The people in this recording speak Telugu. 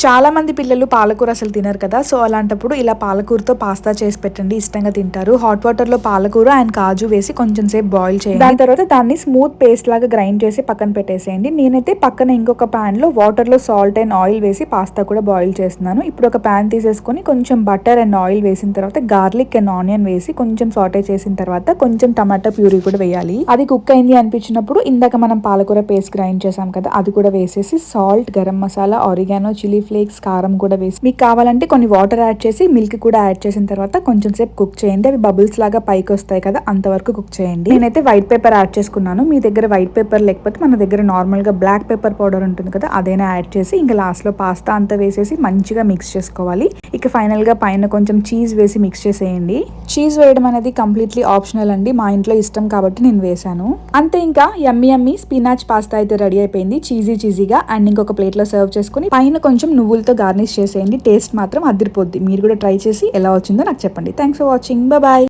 చాలా మంది పిల్లలు పాలకూర అసలు తినరు కదా, సో అలాంటప్పుడు ఇలా పాలకూరతో పాస్తా చేసి పెట్టండి, ఇష్టంగా తింటారు. హాట్ వాటర్ లో పాలకూర అండ్ కాజు వేసి కొంచెం సేపు బాయిల్ చేయండి. దాని తర్వాత దాన్ని స్మూత్ పేస్ట్ లాగా గ్రైండ్ చేసి పక్కన పెట్టేసేయండి. నేనైతే పక్కన ఇంకొక ప్యాన్ లో వాటర్ లో సాల్ట్ అండ్ ఆయిల్ వేసి పాస్తా కూడా బాయిల్ చేస్తున్నాను. ఇప్పుడు ఒక ప్యాన్ తీసేసుకొని కొంచెం బటర్ అండ్ ఆయిల్ వేసిన తర్వాత గార్లిక్ అండ్ ఆనియన్ వేసి కొంచెం సాటే చేసిన తర్వాత కొంచెం టమాటా ప్యూరీ కూడా వేయాలి. అది కుక్ అయింది అనిపించినప్పుడు ఇందాక మనం పాలకూర పేస్ట్ గ్రైండ్ చేసాం కదా, అది కూడా వేసేసి salt, garam masala, oregano, chilli flakes, కారం కూడా వేసి మీకు కావాలంటే కొన్ని వాటర్ యాడ్ చేసి మిల్క్ కూడా యాడ్ చేసిన తర్వాత కొంచెం సేపు కుక్ చేయండి. అవి బబుల్స్ లాగా పైకి వస్తాయి కదా, అంతవరకు కుక్ చేయండి. నేనైతే వైట్ పేపర్ యాడ్ చేసుకున్నాను. మీ దగ్గర వైట్ పేపర్ లేకపోతే మన దగ్గర నార్మల్ గా బ్లాక్ పేపర్ పౌడర్ ఉంటుంది కదా, అదైనా యాడ్ చేసి ఇంకా లాస్ట్ లో పాస్తా అంతా వేసేసి మంచిగా మిక్స్ చేసుకోవాలి. ఇక ఫైనల్ గా పైన కొంచెం చీజ్ వేసి మిక్స్ చేసేయండి. చీజ్ వేయడం అనేది కంప్లీట్లీ ఆప్షనల్ అండి, మా ఇంట్లో ఇష్టం కాబట్టి నేను వేసాను. అంతే, ఇంకా యమ్మీ యమ్మీ స్పినాచ్ పాస్తా అయితే రెడీ అయిపోయింది, చీజీగా. అండ్ ఇంకొక ప్లేట్ లో సర్వ్ చేసుకుని పైన కొంచెం నువ్వులతో గార్నిష్ చేసేయండి. టేస్ట్ మాత్రం అదిరిపోద్ది. మీరు కూడా ట్రై చేసి ఎలా వచ్చిందో నాకు చెప్పండి. Thanks for watching. బాయ్.